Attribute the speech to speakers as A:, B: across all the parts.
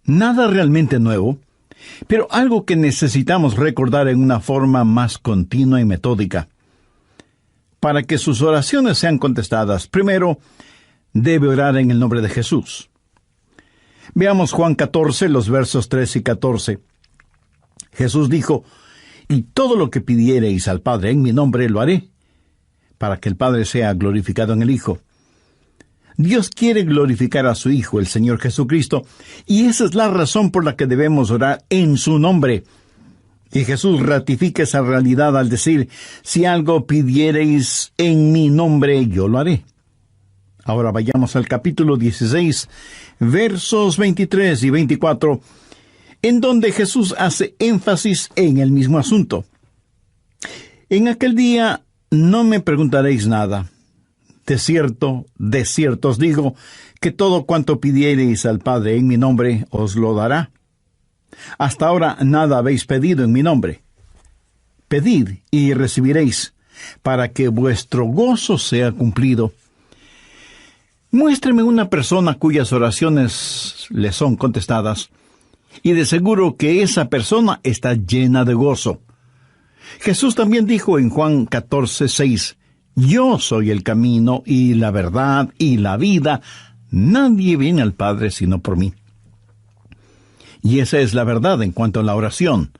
A: Nada realmente nuevo, pero algo que necesitamos recordar en una forma más continua y metódica. Para que sus oraciones sean contestadas, primero, debe orar en el nombre de Jesús. Veamos Juan 14, los versos 13 y 14. Jesús dijo: «Y todo lo que pidiereis al Padre en mi nombre lo haré, para que el Padre sea glorificado en el Hijo». Dios quiere glorificar a su Hijo, el Señor Jesucristo, y esa es la razón por la que debemos orar en su nombre. Y Jesús ratifica esa realidad al decir: «Si algo pidiereis en mi nombre, yo lo haré». Ahora vayamos al capítulo 16, versos 23 y 24, en donde Jesús hace énfasis en el mismo asunto. «En aquel día no me preguntaréis nada. De cierto os digo, que todo cuanto pidiereis al Padre en mi nombre, os lo dará. Hasta ahora nada habéis pedido en mi nombre. Pedid y recibiréis, para que vuestro gozo sea cumplido». Muéstreme una persona cuyas oraciones le son contestadas, y de seguro que esa persona está llena de gozo. Jesús también dijo en Juan 14:6, «Yo soy el camino y la verdad y la vida. Nadie viene al Padre sino por mí». Y esa es la verdad en cuanto a la oración.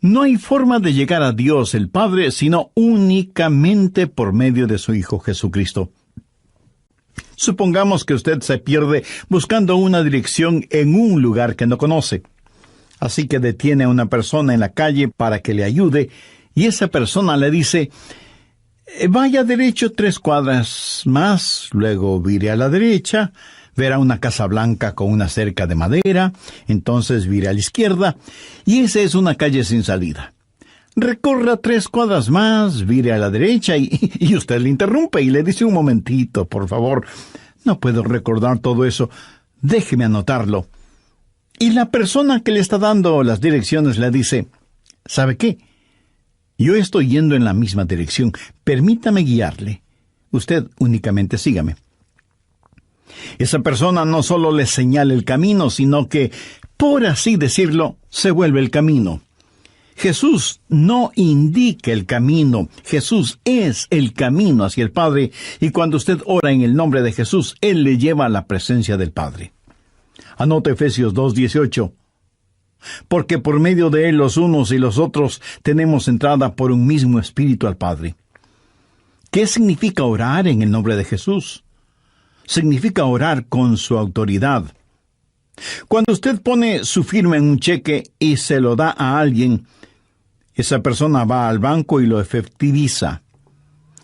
A: No hay forma de llegar a Dios el Padre sino únicamente por medio de su Hijo Jesucristo. Supongamos que usted se pierde buscando una dirección en un lugar que no conoce. Así que detiene a una persona en la calle para que le ayude, y esa persona le dice: «Vaya derecho 3 cuadras más, luego vire a la derecha, verá una casa blanca con una cerca de madera, entonces vire a la izquierda, y esa es una calle sin salida. Recorra 3 cuadras más, vire a la derecha», y usted le interrumpe y le dice: «Un momentito, por favor, no puedo recordar todo eso, déjeme anotarlo». Y la persona que le está dando las direcciones le dice: «¿Sabe qué? Yo estoy yendo en la misma dirección, permítame guiarle. Usted únicamente sígame». Esa persona no solo le señala el camino, sino que, por así decirlo, se vuelve el camino. Jesús no indica el camino, Jesús es el camino hacia el Padre, y cuando usted ora en el nombre de Jesús, Él le lleva a la presencia del Padre. Anota Efesios 2:18. «Porque por medio de Él los unos y los otros tenemos entrada por un mismo Espíritu al Padre». ¿Qué significa orar en el nombre de Jesús? Significa orar con su autoridad. Cuando usted pone su firma en un cheque y se lo da a alguien, esa persona va al banco y lo efectiviza.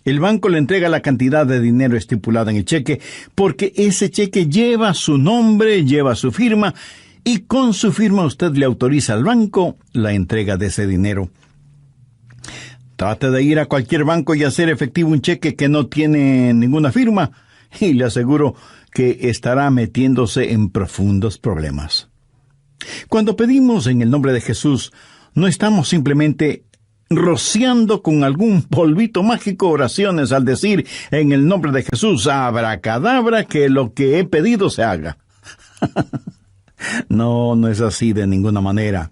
A: El banco le entrega la cantidad de dinero estipulada en el cheque, porque ese cheque lleva su nombre, lleva su firma, y con su firma usted le autoriza al banco la entrega de ese dinero. Trate de ir a cualquier banco y hacer efectivo un cheque que no tiene ninguna firma, y le aseguro que estará metiéndose en profundos problemas. Cuando pedimos en el nombre de Jesús, no estamos simplemente rociando con algún polvito mágico oraciones al decir en el nombre de Jesús: «Abracadabra, que lo que he pedido se haga». No es así de ninguna manera.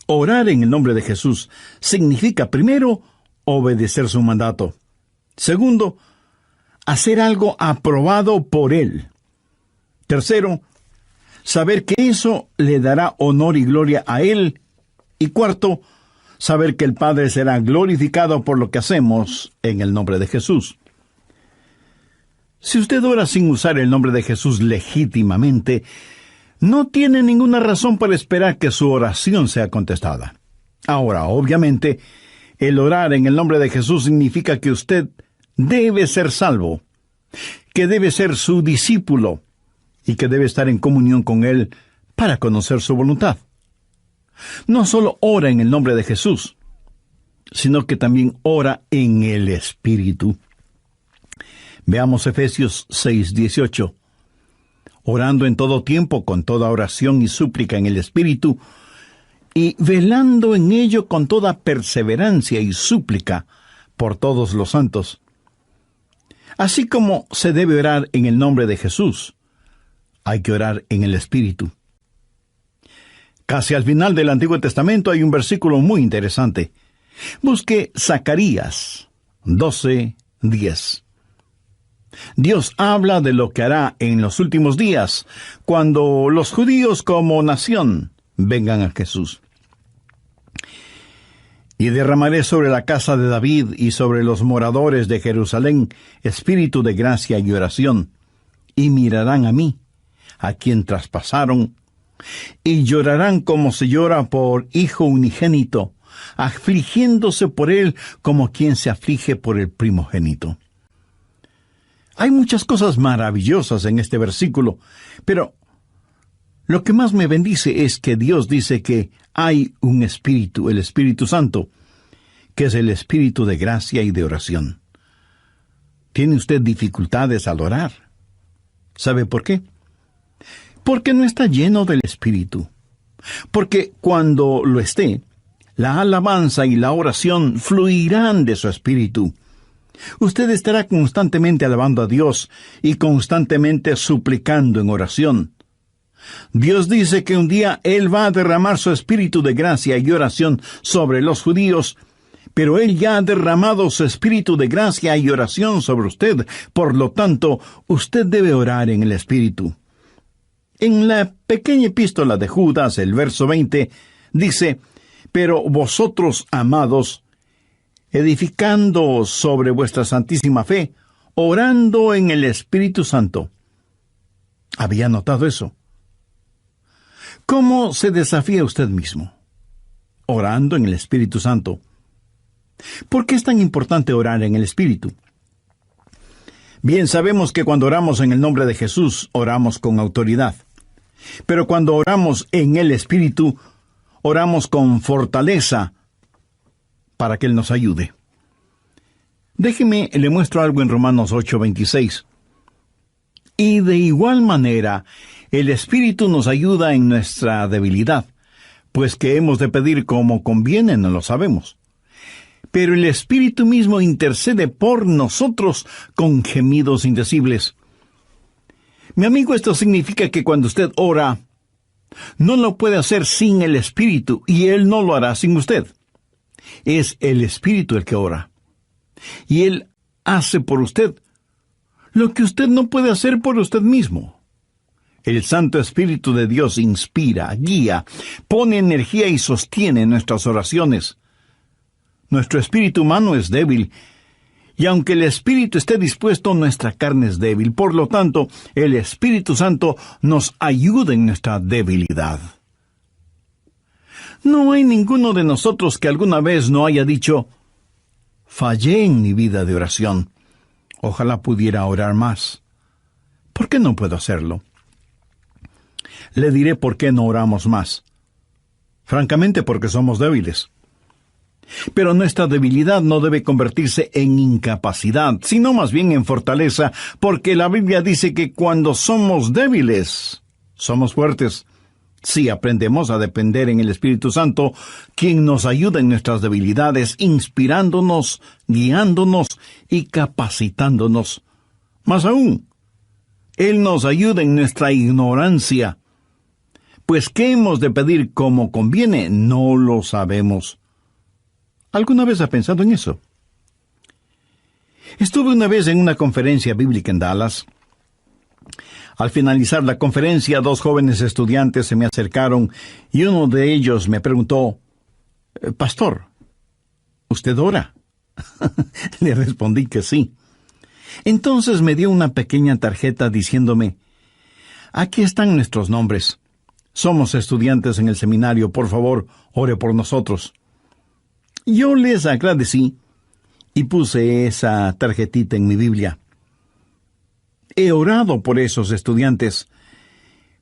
A: Orar en el nombre de Jesús significa, primero, obedecer su mandato. Segundo, hacer algo aprobado por Él. Tercero, saber que eso le dará honor y gloria a Él. Y cuarto, saber que el Padre será glorificado por lo que hacemos en el nombre de Jesús. Si usted ora sin usar el nombre de Jesús legítimamente, no tiene ninguna razón para esperar que su oración sea contestada. Ahora, obviamente, el orar en el nombre de Jesús significa que usted debe ser salvo, que debe ser su discípulo y que debe estar en comunión con Él para conocer su voluntad. No solo ora en el nombre de Jesús, sino que también ora en el Espíritu. Veamos Efesios 6:18. «Orando en todo tiempo, con toda oración y súplica en el Espíritu, y velando en ello con toda perseverancia y súplica por todos los santos». Así como se debe orar en el nombre de Jesús, hay que orar en el Espíritu. Casi al final del Antiguo Testamento hay un versículo muy interesante. Busque Zacarías 12:10. Dios habla de lo que hará en los últimos días, cuando los judíos como nación vengan a Jesús. Y derramaré sobre la casa de David y sobre los moradores de Jerusalén espíritu de gracia y oración, y mirarán a mí, a quien traspasaron, y llorarán como se llora por hijo unigénito, afligiéndose por él como quien se aflige por el primogénito. Hay muchas cosas maravillosas en este versículo, pero lo que más me bendice es que Dios dice que hay un Espíritu, el Espíritu Santo, que es el Espíritu de gracia y de oración. ¿Tiene usted dificultades al orar? ¿Sabe por qué? Porque no está lleno del Espíritu. Porque cuando lo esté, la alabanza y la oración fluirán de su Espíritu. Usted estará constantemente alabando a Dios y constantemente suplicando en oración. Dios dice que un día Él va a derramar su espíritu de gracia y oración sobre los judíos, pero Él ya ha derramado su espíritu de gracia y oración sobre usted. Por lo tanto, usted debe orar en el Espíritu. En la pequeña epístola de Judas, el verso 20, dice: «Pero vosotros, amados, edificando sobre vuestra santísima fe, orando en el Espíritu Santo». ¿Había notado eso? ¿Cómo se desafía usted mismo? Orando en el Espíritu Santo. ¿Por qué es tan importante orar en el Espíritu? Bien, sabemos que cuando oramos en el nombre de Jesús, oramos con autoridad. Pero cuando oramos en el Espíritu, oramos con fortaleza para que Él nos ayude. Déjeme, le muestro algo en Romanos 8:26. Y de igual manera, el Espíritu nos ayuda en nuestra debilidad, pues que hemos de pedir como conviene, no lo sabemos. Pero el Espíritu mismo intercede por nosotros con gemidos indecibles. Mi amigo, esto significa que cuando usted ora, no lo puede hacer sin el Espíritu, y Él no lo hará sin usted. Es el Espíritu el que ora. Y Él hace por usted lo que usted no puede hacer por usted mismo. El Santo Espíritu de Dios inspira, guía, pone energía y sostiene nuestras oraciones. Nuestro espíritu humano es débil, y aunque el espíritu esté dispuesto, nuestra carne es débil. Por lo tanto, el Espíritu Santo nos ayuda en nuestra debilidad. No hay ninguno de nosotros que alguna vez no haya dicho: «Fallé en mi vida de oración. Ojalá pudiera orar más. ¿Por qué no puedo hacerlo?». Le diré por qué no oramos más. Francamente, porque somos débiles. Pero nuestra debilidad no debe convertirse en incapacidad, sino más bien en fortaleza, porque la Biblia dice que cuando somos débiles, somos fuertes. Si aprendemos a depender en el Espíritu Santo, quien nos ayuda en nuestras debilidades, inspirándonos, guiándonos y capacitándonos. Más aún, Él nos ayuda en nuestra ignorancia. Pues ¿qué hemos de pedir como conviene? No lo sabemos. ¿Alguna vez ha pensado en eso? Estuve una vez en una conferencia bíblica en Dallas. Al finalizar la conferencia, 2 jóvenes estudiantes se me acercaron y uno de ellos me preguntó: «Pastor, ¿usted ora?». Le respondí que sí. Entonces me dio una pequeña tarjeta diciéndome: «Aquí están nuestros nombres. Somos estudiantes en el seminario. Por favor, ore por nosotros». Yo les agradecí y puse esa tarjetita en mi Biblia. He orado por esos estudiantes,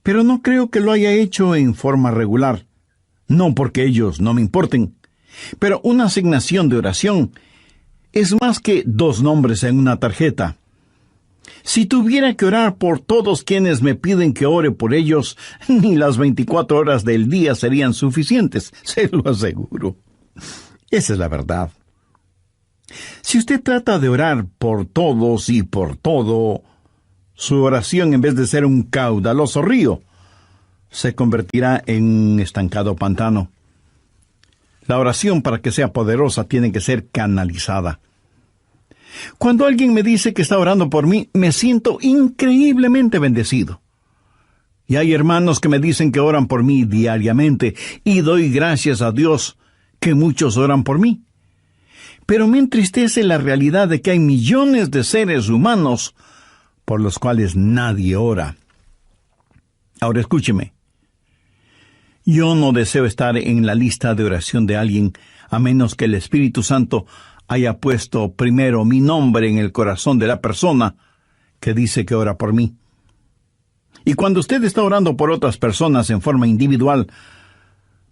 A: pero no creo que lo haya hecho en forma regular. No porque ellos no me importen, pero una asignación de oración es más que 2 nombres en una tarjeta. Si tuviera que orar por todos quienes me piden que ore por ellos, ni las 24 horas del día serían suficientes, se lo aseguro. Esa es la verdad. Si usted trata de orar por todos y por todo, su oración, en vez de ser un caudaloso río, se convertirá en un estancado pantano. La oración, para que sea poderosa, tiene que ser canalizada. Cuando alguien me dice que está orando por mí, me siento increíblemente bendecido. Y hay hermanos que me dicen que oran por mí diariamente, y doy gracias a Dios que muchos oran por mí. Pero me entristece la realidad de que hay millones de seres humanos por los cuales nadie ora. Ahora escúcheme. Yo no deseo estar en la lista de oración de alguien, a menos que el Espíritu Santo haya puesto primero mi nombre en el corazón de la persona que dice que ora por mí. Y cuando usted está orando por otras personas en forma individual,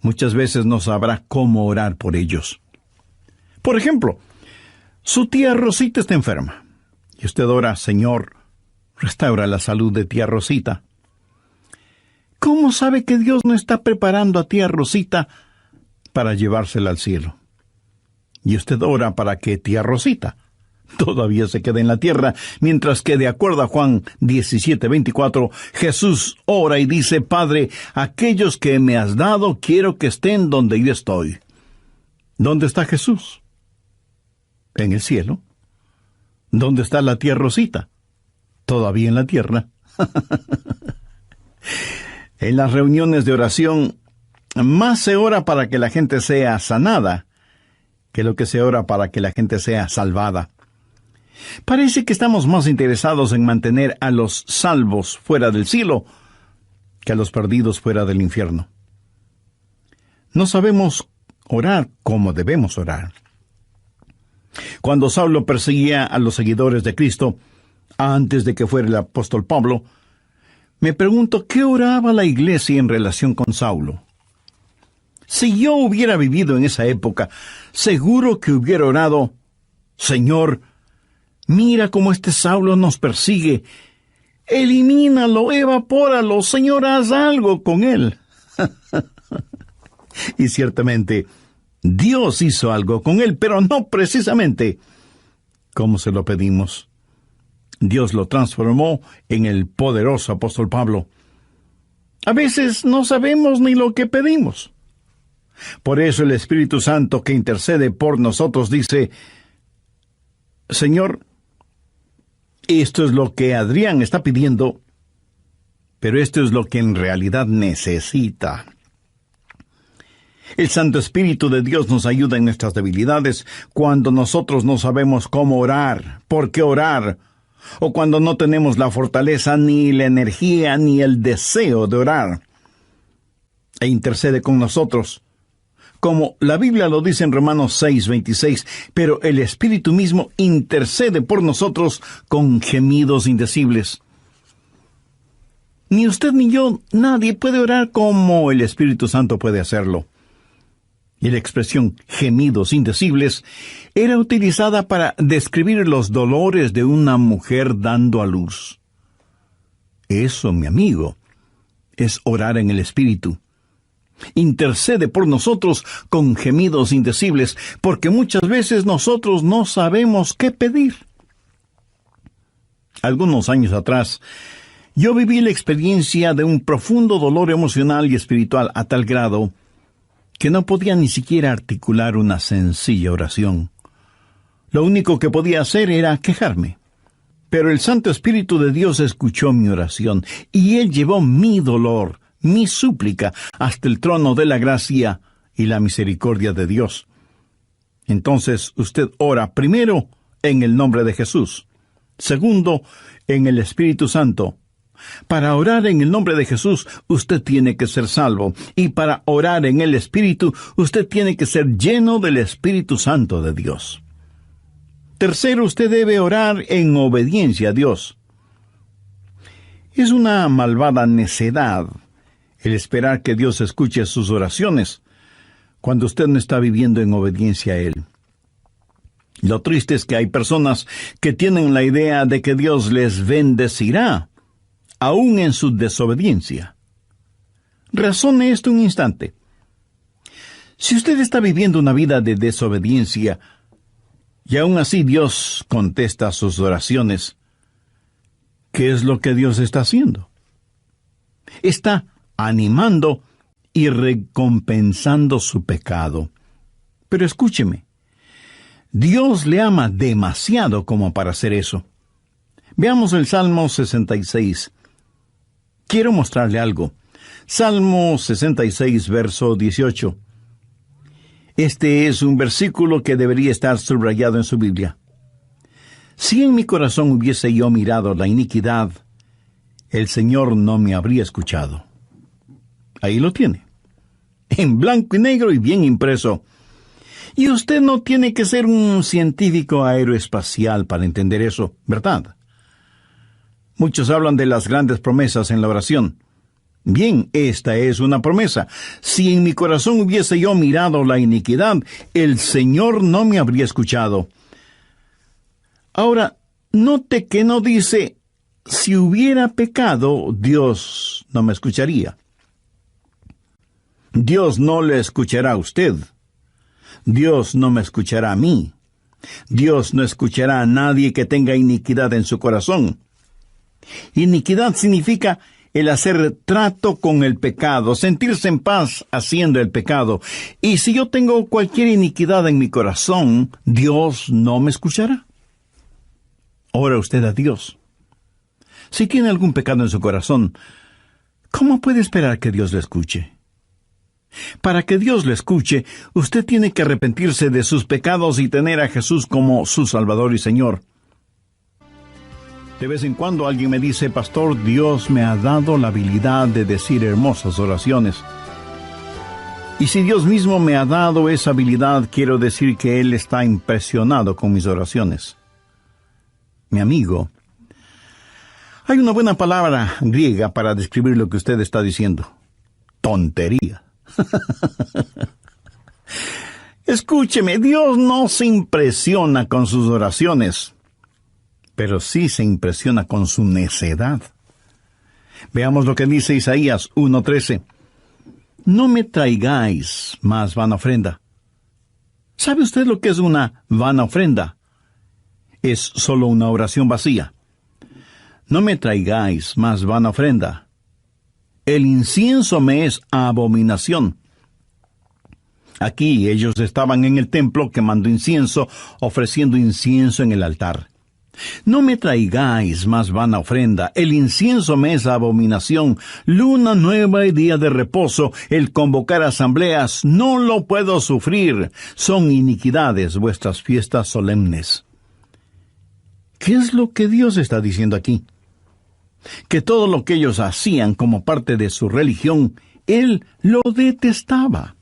A: muchas veces no sabrá cómo orar por ellos. Por ejemplo, su tía Rosita está enferma, y usted ora: Señor, restaura la salud de tía Rosita. ¿Cómo sabe que Dios no está preparando a tía Rosita para llevársela al cielo? Y usted ora para que tía Rosita todavía se quede en la tierra, mientras que, de acuerdo a Juan 17:24, Jesús ora y dice: Padre, aquellos que me has dado quiero que estén donde yo estoy. ¿Dónde está Jesús? En el cielo. ¿Dónde está la tía Rosita? Todavía en la tierra. En las reuniones de oración, más se ora para que la gente sea sanada que lo que se ora para que la gente sea salvada. Parece que estamos más interesados en mantener a los salvos fuera del cielo que a los perdidos fuera del infierno. No sabemos orar como debemos orar. Cuando Saulo perseguía a los seguidores de Cristo, antes de que fuera el apóstol Pablo, me pregunto qué oraba la iglesia en relación con Saulo. Si yo hubiera vivido en esa época, seguro que hubiera orado: Señor, mira cómo este Saulo nos persigue. Elimínalo, evapóralo, Señor, haz algo con él. Y ciertamente, Dios hizo algo con él, pero no precisamente como se lo pedimos. Dios lo transformó en el poderoso apóstol Pablo. A veces no sabemos ni lo que pedimos. Por eso el Espíritu Santo, que intercede por nosotros, dice: Señor, esto es lo que Adrián está pidiendo, pero esto es lo que en realidad necesita. El Santo Espíritu de Dios nos ayuda en nuestras debilidades, cuando nosotros no sabemos cómo orar, por qué orar, o cuando no tenemos la fortaleza, ni la energía, ni el deseo de orar. E intercede con nosotros, como la Biblia lo dice en Romanos 6:26, pero el Espíritu mismo intercede por nosotros con gemidos indecibles. Ni usted ni yo, nadie puede orar como el Espíritu Santo puede hacerlo. Y la expresión gemidos indecibles era utilizada para describir los dolores de una mujer dando a luz. Eso, mi amigo, es orar en el Espíritu. Intercede por nosotros con gemidos indecibles, porque muchas veces nosotros no sabemos qué pedir. Algunos años atrás, yo viví la experiencia de un profundo dolor emocional y espiritual a tal grado que no podía ni siquiera articular una sencilla oración. Lo único que podía hacer era quejarme. Pero el Santo Espíritu de Dios escuchó mi oración, y Él llevó mi dolor, mi súplica, hasta el trono de la gracia y la misericordia de Dios. Entonces usted ora primero en el nombre de Jesús, segundo en el Espíritu Santo. Para orar en el nombre de Jesús, usted tiene que ser salvo, y para orar en el Espíritu, usted tiene que ser lleno del Espíritu Santo de Dios. Tercero, usted debe orar en obediencia a Dios. Es una malvada necedad el esperar que Dios escuche sus oraciones cuando usted no está viviendo en obediencia a Él. Lo triste es que hay personas que tienen la idea de que Dios les bendecirá, aún en su desobediencia. Razone esto un instante. Si usted está viviendo una vida de desobediencia, y aún así Dios contesta sus oraciones, ¿qué es lo que Dios está haciendo? Está animando y recompensando su pecado. Pero escúcheme, Dios le ama demasiado como para hacer eso. Veamos el Salmo 66. Quiero mostrarle algo. Salmo 66, verso 18. Este es un versículo que debería estar subrayado en su Biblia. Si en mi corazón hubiese yo mirado la iniquidad, el Señor no me habría escuchado. Ahí lo tiene, en blanco y negro y bien impreso. Y usted no tiene que ser un científico aeroespacial para entender eso, ¿verdad? Muchos hablan de las grandes promesas en la oración. Bien, esta es una promesa. Si en mi corazón hubiese yo mirado la iniquidad, el Señor no me habría escuchado. Ahora, note que no dice, si hubiera pecado, Dios no me escucharía. Dios no le escuchará a usted. Dios no me escuchará a mí. Dios no escuchará a nadie que tenga iniquidad en su corazón. Iniquidad significa el hacer trato con el pecado, sentirse en paz haciendo el pecado. Y si yo tengo cualquier iniquidad en mi corazón, Dios no me escuchará. Ora usted a Dios. Si tiene algún pecado en su corazón, ¿cómo puede esperar que Dios le escuche? Para que Dios le escuche, usted tiene que arrepentirse de sus pecados y tener a Jesús como su Salvador y Señor. De vez en cuando alguien me dice, pastor, Dios me ha dado la habilidad de decir hermosas oraciones. Y si Dios mismo me ha dado esa habilidad, quiero decir que Él está impresionado con mis oraciones. Mi amigo, hay una buena palabra griega para describir lo que usted está diciendo. Tontería. Escúcheme, Dios no se impresiona con sus oraciones, pero sí se impresiona con su necedad. Veamos lo que dice Isaías 1:13. No me traigáis más vana ofrenda. ¿Sabe usted lo que es una vana ofrenda? Es solo una oración vacía. No me traigáis más vana ofrenda. El incienso me es abominación. Aquí ellos estaban en el templo quemando incienso, ofreciendo incienso en el altar. No me traigáis más vana ofrenda, el incienso me es abominación, luna nueva y día de reposo, el convocar asambleas, no lo puedo sufrir, son iniquidades vuestras fiestas solemnes. ¿Qué es lo que Dios está diciendo aquí? Que todo lo que ellos hacían como parte de su religión, Él lo detestaba.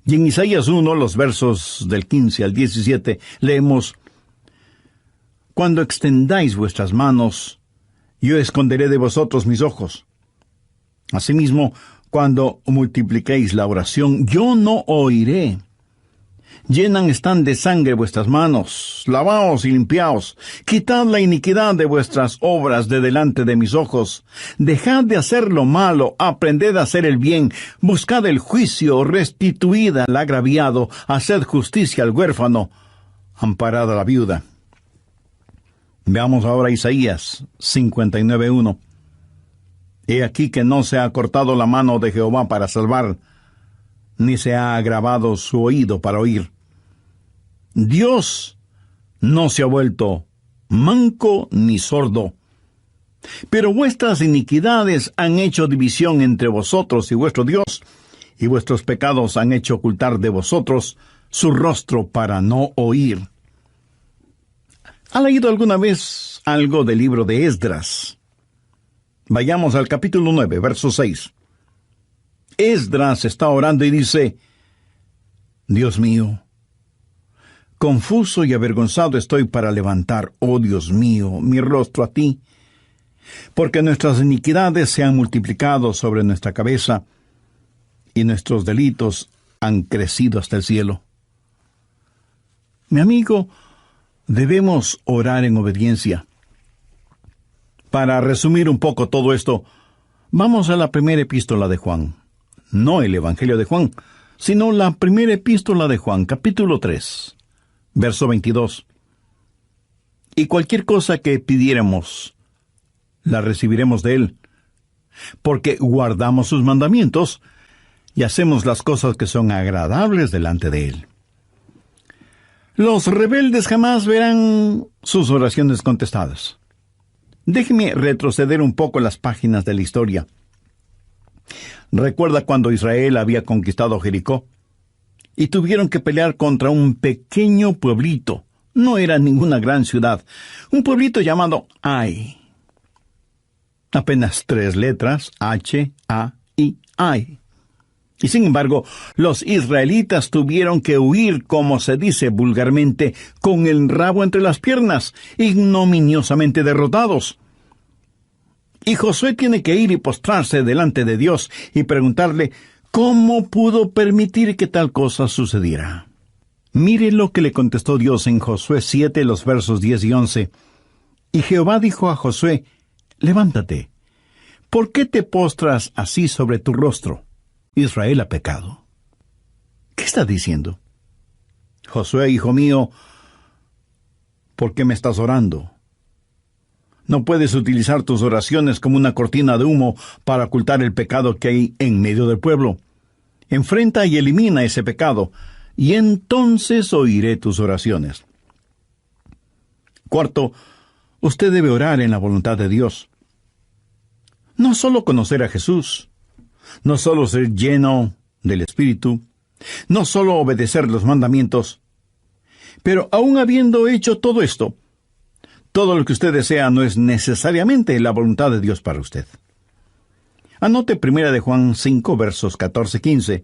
A: Y en Isaías 1, los versos del 15 al 17, leemos, cuando extendáis vuestras manos, yo esconderé de vosotros mis ojos. Asimismo, cuando multipliquéis la oración, yo no oiré. Llenan están de sangre vuestras manos, lavaos y limpiaos, quitad la iniquidad de vuestras obras de delante de mis ojos, dejad de hacer lo malo, aprended a hacer el bien, buscad el juicio, restituid al agraviado, haced justicia al huérfano, amparad a la viuda. Veamos ahora Isaías 59:1. He aquí que no se ha cortado la mano de Jehová para salvar, ni se ha agravado su oído para oír. Dios no se ha vuelto manco ni sordo, pero vuestras iniquidades han hecho división entre vosotros y vuestro Dios, y vuestros pecados han hecho ocultar de vosotros su rostro para no oír. ¿Ha leído alguna vez algo del libro de Esdras? Vayamos al capítulo 9, verso 6. Esdras está orando y dice, Dios mío, confuso y avergonzado estoy para levantar, oh Dios mío, mi rostro a ti, porque nuestras iniquidades se han multiplicado sobre nuestra cabeza, y nuestros delitos han crecido hasta el cielo. Mi amigo, debemos orar en obediencia. Para resumir un poco todo esto, vamos a la primera epístola de Juan. No el Evangelio de Juan, sino la primera epístola de Juan, capítulo 3, verso 22. Y cualquier cosa que pidiéramos, la recibiremos de Él, porque guardamos sus mandamientos y hacemos las cosas que son agradables delante de Él. Los rebeldes jamás verán sus oraciones contestadas. Déjeme retroceder un poco las páginas de la historia. ¿Recuerda cuando Israel había conquistado Jericó? Y tuvieron que pelear contra un pequeño pueblito. No era ninguna gran ciudad. Un pueblito llamado Ai. Apenas 3 letras, H-A-I, Ai. Y sin embargo, los israelitas tuvieron que huir, como se dice vulgarmente, con el rabo entre las piernas, ignominiosamente derrotados. Y Josué tiene que ir y postrarse delante de Dios y preguntarle cómo pudo permitir que tal cosa sucediera. Mire lo que le contestó Dios en Josué 7, los versos 10 y 11. Y Jehová dijo a Josué, levántate, ¿por qué te postras así sobre tu rostro? Israel ha pecado. ¿Qué está diciendo? Josué, hijo mío, ¿por qué me estás orando? No puedes utilizar tus oraciones como una cortina de humo para ocultar el pecado que hay en medio del pueblo. Enfrenta y elimina ese pecado, y entonces oiré tus oraciones. Cuarto, usted debe orar en la voluntad de Dios. No solo conocer a Jesús, no solo ser lleno del Espíritu, no solo obedecer los mandamientos, pero aun habiendo hecho todo esto, todo lo que usted desea no es necesariamente la voluntad de Dios para usted. Anote 1 de Juan 5, versos 14-15.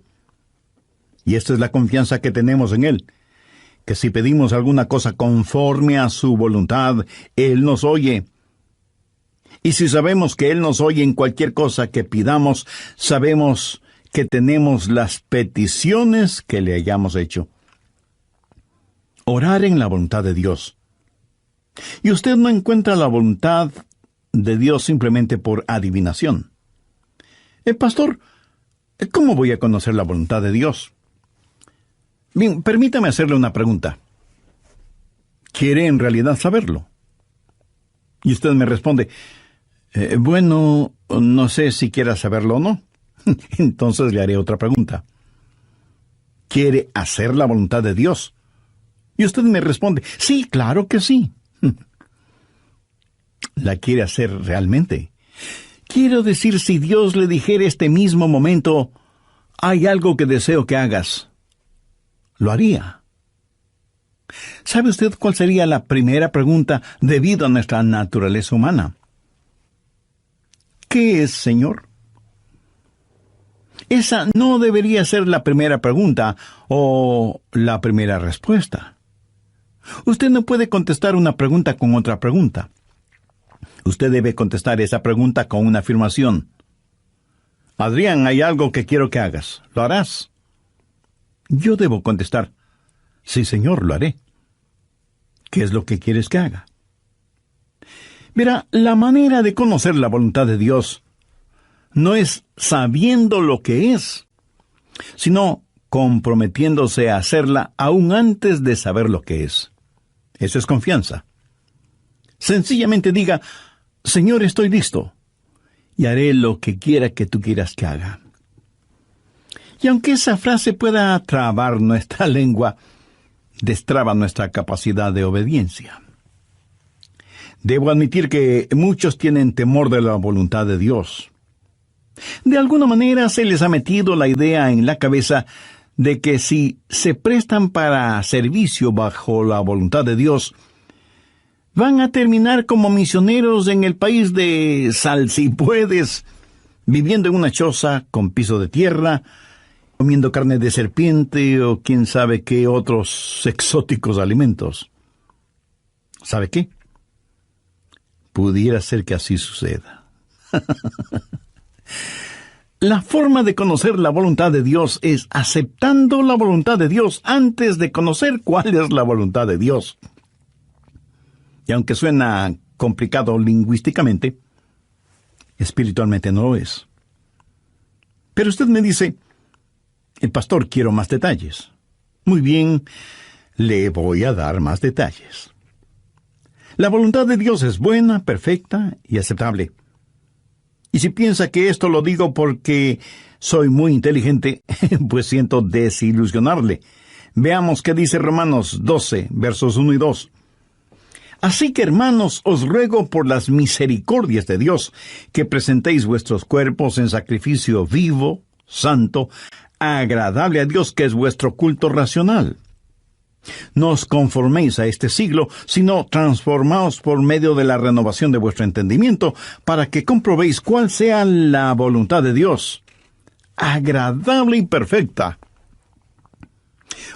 A: Y esta es la confianza que tenemos en Él, que si pedimos alguna cosa conforme a su voluntad, Él nos oye. Y si sabemos que Él nos oye en cualquier cosa que pidamos, sabemos que tenemos las peticiones que le hayamos hecho. Orar en la voluntad de Dios. Y usted no encuentra la voluntad de Dios simplemente por adivinación. Pastor, ¿cómo voy a conocer la voluntad de Dios? Bien, permítame hacerle una pregunta. ¿Quiere en realidad saberlo? Y usted me responde, bueno, no sé si quiera saberlo o no. Entonces le haré otra pregunta. ¿Quiere hacer la voluntad de Dios? Y usted me responde, sí, claro que sí. ¿La quiere hacer realmente? Quiero decir, si Dios le dijera este mismo momento, hay algo que deseo que hagas, ¿lo haría? ¿Sabe usted cuál sería la primera pregunta debido a nuestra naturaleza humana? ¿Qué es, Señor? Esa no debería ser la primera pregunta o la primera respuesta. Usted no puede contestar una pregunta con otra pregunta. Usted debe contestar esa pregunta con una afirmación. Adrián, hay algo que quiero que hagas. ¿Lo harás? Yo debo contestar, sí, Señor, lo haré. ¿Qué es lo que quieres que haga? Verá, la manera de conocer la voluntad de Dios no es sabiendo lo que es, sino comprometiéndose a hacerla aún antes de saber lo que es. Eso es confianza. Sencillamente diga, Señor, estoy listo, y haré lo que quiera que tú quieras que haga. Y aunque esa frase pueda trabar nuestra lengua, destraba nuestra capacidad de obediencia. Debo admitir que muchos tienen temor de la voluntad de Dios. De alguna manera se les ha metido la idea en la cabeza de que si se prestan para servicio bajo la voluntad de Dios, van a terminar como misioneros en el país de Sal si puedes, viviendo en una choza con piso de tierra, comiendo carne de serpiente o quién sabe qué otros exóticos alimentos. ¿Sabe qué? Pudiera ser que así suceda. La forma de conocer la voluntad de Dios es aceptando la voluntad de Dios antes de conocer cuál es la voluntad de Dios. Y aunque suena complicado lingüísticamente, espiritualmente no lo es. Pero usted me dice, el pastor, quiero más detalles. Muy bien, le voy a dar más detalles. La voluntad de Dios es buena, perfecta y aceptable. Y si piensa que esto lo digo porque soy muy inteligente, pues siento desilusionarle. Veamos qué dice Romanos 12, versos 1 y 2. Así que, hermanos, os ruego por las misericordias de Dios, que presentéis vuestros cuerpos en sacrificio vivo, santo, agradable a Dios, que es vuestro culto racional. No os conforméis a este siglo, sino transformaos por medio de la renovación de vuestro entendimiento, para que comprobéis cuál sea la voluntad de Dios, agradable y perfecta.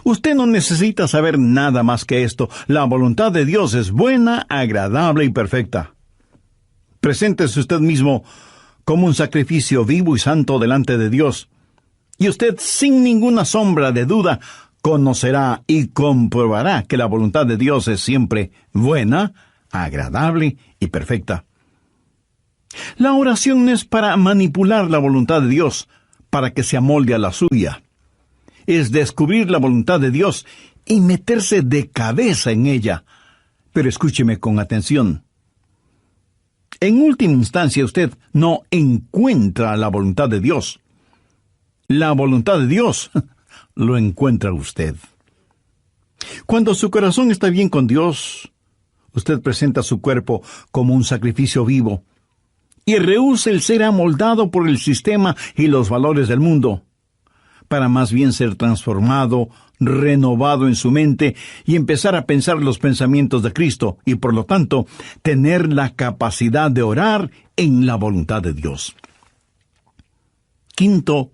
A: Usted no necesita saber nada más que esto. La voluntad de Dios es buena, agradable y perfecta. Preséntese usted mismo como un sacrificio vivo y santo delante de Dios, y usted, sin ninguna sombra de duda, conocerá y comprobará que la voluntad de Dios es siempre buena, agradable y perfecta. La oración no es para manipular la voluntad de Dios, para que se amolde a la suya. Es descubrir la voluntad de Dios y meterse de cabeza en ella. Pero escúcheme con atención. En última instancia, usted no encuentra la voluntad de Dios. La voluntad de Dios lo encuentra usted. Cuando su corazón está bien con Dios, usted presenta su cuerpo como un sacrificio vivo y rehúsa el ser amoldado por el sistema y los valores del mundo, para más bien ser transformado, renovado en su mente y empezar a pensar los pensamientos de Cristo y, por lo tanto, tener la capacidad de orar en la voluntad de Dios. Quinto,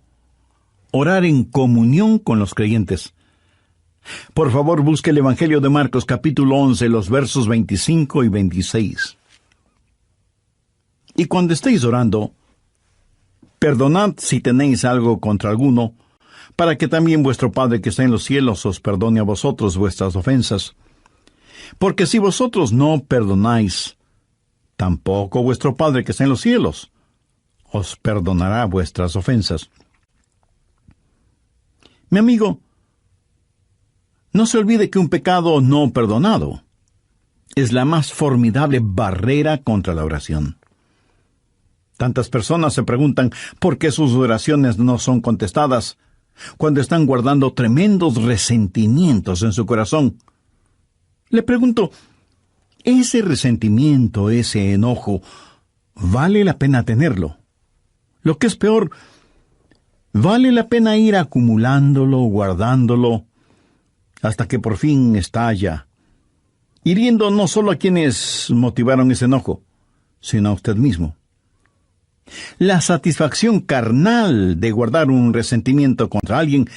A: orar en comunión con los creyentes. Por favor, busque el Evangelio de Marcos, capítulo 11, los versos 25 y 26. Y cuando estéis orando, perdonad si tenéis algo contra alguno, para que también vuestro Padre que está en los cielos os perdone a vosotros vuestras ofensas. Porque si vosotros no perdonáis, tampoco vuestro Padre que está en los cielos os perdonará vuestras ofensas. Mi amigo, no se olvide que un pecado no perdonado es la más formidable barrera contra la oración. Tantas personas se preguntan por qué sus oraciones no son contestadas cuando están guardando tremendos resentimientos en su corazón. Le pregunto, ¿ese resentimiento, ese enojo, vale la pena tenerlo? Lo que es peor, ¿vale la pena ir acumulándolo, guardándolo, hasta que por fin estalla, hiriendo no solo a quienes motivaron ese enojo, sino a usted mismo? La satisfacción carnal de guardar un resentimiento contra alguien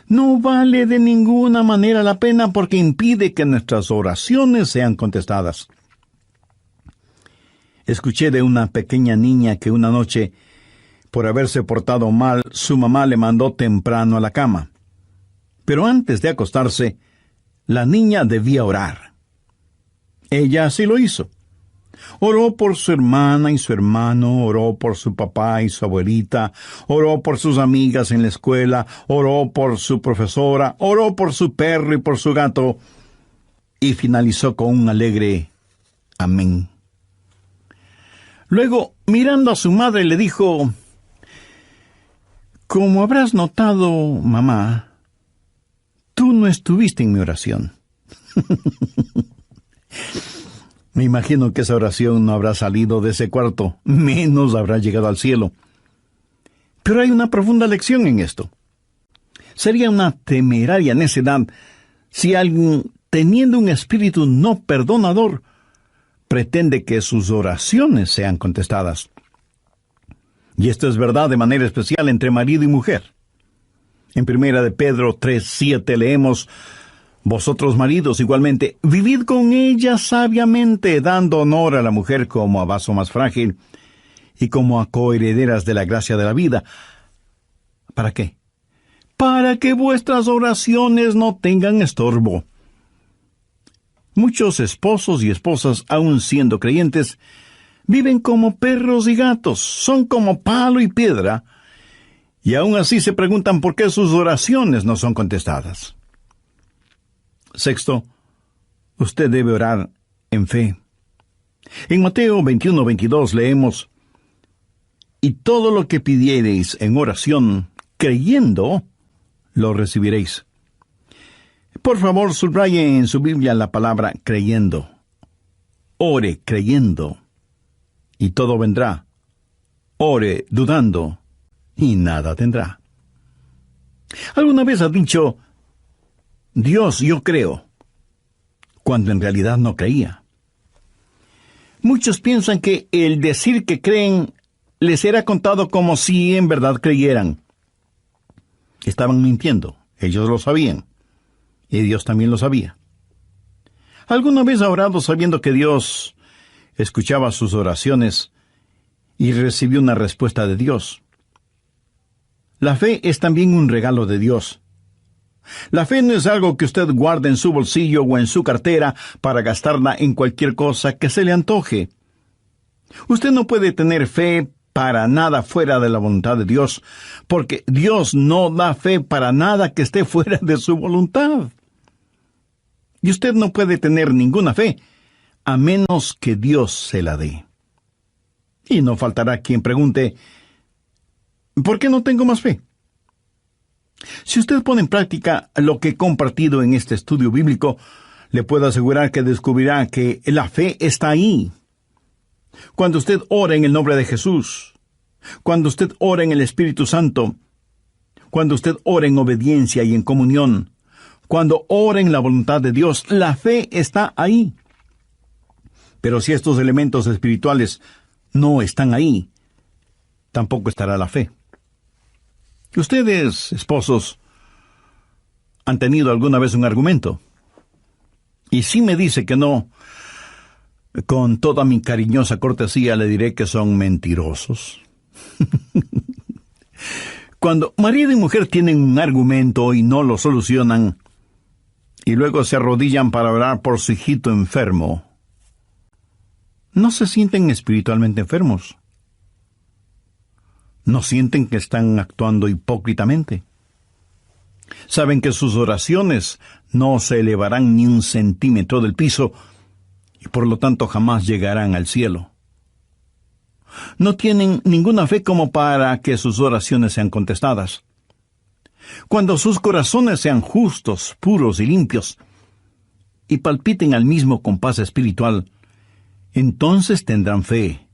A: no vale de ninguna manera la pena porque impide que nuestras oraciones sean contestadas. Escuché de una pequeña niña que una noche, por haberse portado mal, su mamá le mandó temprano a la cama. Pero antes de acostarse, la niña debía orar. Ella así lo hizo. Oró por su hermana y su hermano, oró por su papá y su abuelita, oró por sus amigas en la escuela, oró por su profesora, oró por su perro y por su gato, y finalizó con un alegre amén. Luego, mirando a su madre, le dijo: «Como habrás notado, mamá, tú no estuviste en mi oración». Me imagino que esa oración no habrá salido de ese cuarto, menos habrá llegado al cielo. Pero hay una profunda lección en esto. Sería una temeraria necedad si alguien, teniendo un espíritu no perdonador, pretende que sus oraciones sean contestadas. Y esto es verdad de manera especial entre marido y mujer. En 1 de Pedro 3:7 leemos: «Vosotros maridos igualmente, vivid con ella sabiamente, dando honor a la mujer como a vaso más frágil y como a coherederas de la gracia de la vida». ¿Para qué? Para que vuestras oraciones no tengan estorbo. Muchos esposos y esposas, aun siendo creyentes, viven como perros y gatos, son como palo y piedra, y aun así se preguntan por qué sus oraciones no son contestadas. Sexto, usted debe orar en fe. En Mateo 21:22 leemos: y todo lo que pidiereis en oración, creyendo, lo recibiréis. Por favor, subraye en su Biblia la palabra creyendo. Ore creyendo, y todo vendrá. Ore dudando, y nada tendrá. ¿Alguna vez has dicho, Dios, yo creo, cuando en realidad no creía? Muchos piensan que el decir que creen les será contado como si en verdad creyeran. Estaban mintiendo, ellos lo sabían, y Dios también lo sabía. ¿Alguna vez ha orado sabiendo que Dios escuchaba sus oraciones y recibió una respuesta de Dios? La fe es también un regalo de Dios. La fe no es algo que usted guarde en su bolsillo o en su cartera para gastarla en cualquier cosa que se le antoje. Usted no puede tener fe para nada fuera de la voluntad de Dios, porque Dios no da fe para nada que esté fuera de su voluntad. Y usted no puede tener ninguna fe a menos que Dios se la dé. Y no faltará quien pregunte, ¿por qué no tengo más fe? Si usted pone en práctica lo que he compartido en este estudio bíblico, le puedo asegurar que descubrirá que la fe está ahí. Cuando usted ora en el nombre de Jesús, cuando usted ora en el Espíritu Santo, cuando usted ora en obediencia y en comunión, cuando ora en la voluntad de Dios, la fe está ahí. Pero si estos elementos espirituales no están ahí, tampoco estará la fe. Ustedes, esposos, han tenido alguna vez un argumento. Y si me dice que no, con toda mi cariñosa cortesía le diré que son mentirosos. Cuando marido y mujer tienen un argumento y no lo solucionan, y luego se arrodillan para orar por su hijito enfermo, ¿no se sienten espiritualmente enfermos? ¿No sienten que están actuando hipócritamente? Saben que sus oraciones no se elevarán ni un centímetro del piso y por lo tanto jamás llegarán al cielo. No tienen ninguna fe como para que sus oraciones sean contestadas. Cuando sus corazones sean justos, puros y limpios, y palpiten al mismo compás espiritual, entonces tendrán fe.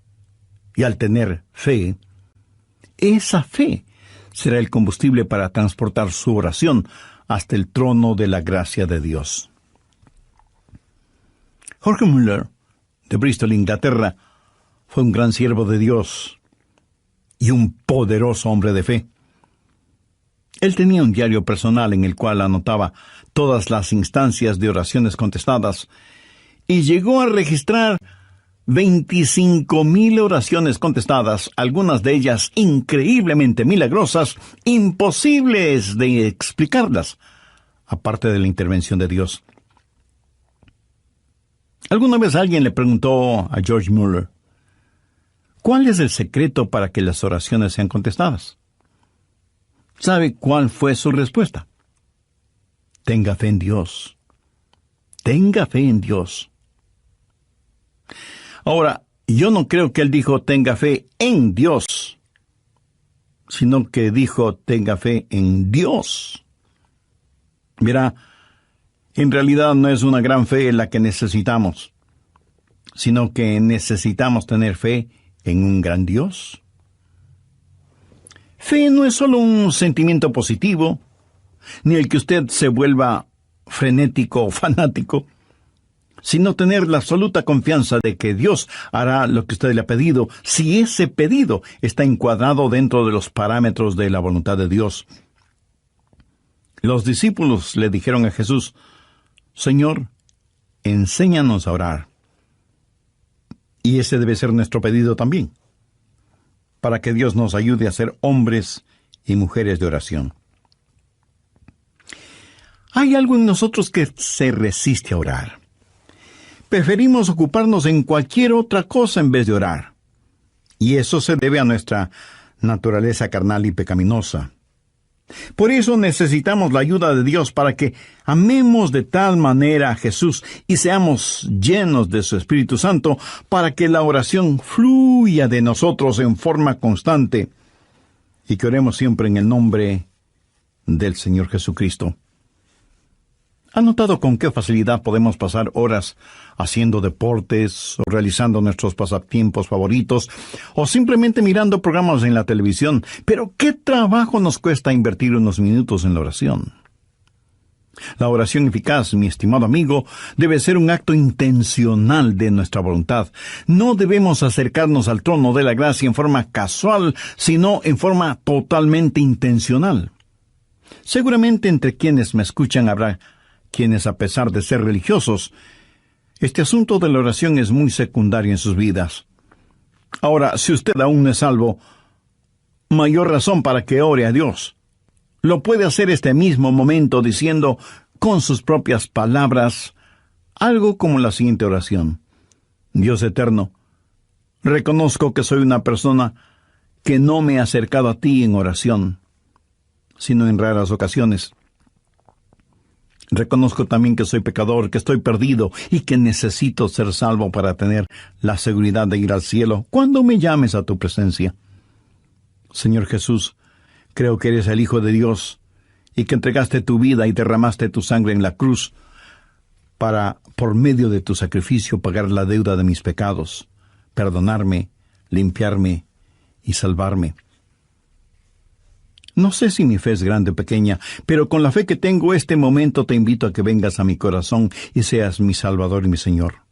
A: Y al tener fe, esa fe será el combustible para transportar su oración hasta el trono de la gracia de Dios. Jorge Mueller, de Bristol, Inglaterra, fue un gran siervo de Dios y un poderoso hombre de fe. Él tenía un diario personal en el cual anotaba todas las instancias de oraciones contestadas y llegó a registrar 25,000 oraciones contestadas, algunas de ellas increíblemente milagrosas, imposibles de explicarlas, aparte de la intervención de Dios. Alguna vez alguien le preguntó a George Mueller, ¿cuál es el secreto para que las oraciones sean contestadas? ¿Sabe cuál fue su respuesta? Tenga fe en Dios. Tenga fe en Dios. Ahora, yo no creo que él dijo tenga fe en Dios, sino que dijo tenga fe en Dios. Mira, en realidad no es una gran fe la que necesitamos, sino que necesitamos tener fe en un gran Dios. Fe no es solo un sentimiento positivo, ni el que usted se vuelva frenético o fanático, sino tener la absoluta confianza de que Dios hará lo que usted le ha pedido, si ese pedido está encuadrado dentro de los parámetros de la voluntad de Dios. Los discípulos le dijeron a Jesús, Señor, enséñanos a orar. Y ese debe ser nuestro pedido también, para que Dios nos ayude a ser hombres y mujeres de oración. Hay algo en nosotros que se resiste a orar. Preferimos ocuparnos en cualquier otra cosa en vez de orar. Y eso se debe a nuestra naturaleza carnal y pecaminosa. Por eso necesitamos la ayuda de Dios para que amemos de tal manera a Jesús y seamos llenos de su Espíritu Santo para que la oración fluya de nosotros en forma constante y que oremos siempre en el nombre del Señor Jesucristo. ¿Ha notado con qué facilidad podemos pasar horas haciendo deportes, o realizando nuestros pasatiempos favoritos, o simplemente mirando programas en la televisión? Pero ¿qué trabajo nos cuesta invertir unos minutos en la oración? La oración eficaz, mi estimado amigo, debe ser un acto intencional de nuestra voluntad. No debemos acercarnos al trono de la gracia en forma casual, sino en forma totalmente intencional. Seguramente entre quienes me escuchan habrá quienes, a pesar de ser religiosos, este asunto de la oración es muy secundario en sus vidas. Ahora, si usted aún no es salvo, mayor razón para que ore a Dios. Lo puede hacer este mismo momento diciendo con sus propias palabras algo como la siguiente oración: Dios eterno, reconozco que soy una persona que no me he acercado a ti en oración, sino en raras ocasiones. Reconozco también que soy pecador, que estoy perdido y que necesito ser salvo para tener la seguridad de ir al cielo cuando me llames a tu presencia. Señor Jesús, creo que eres el Hijo de Dios y que entregaste tu vida y derramaste tu sangre en la cruz para, por medio de tu sacrificio, pagar la deuda de mis pecados, perdonarme, limpiarme y salvarme. No sé si mi fe es grande o pequeña, pero con la fe que tengo este momento te invito a que vengas a mi corazón y seas mi Salvador y mi Señor.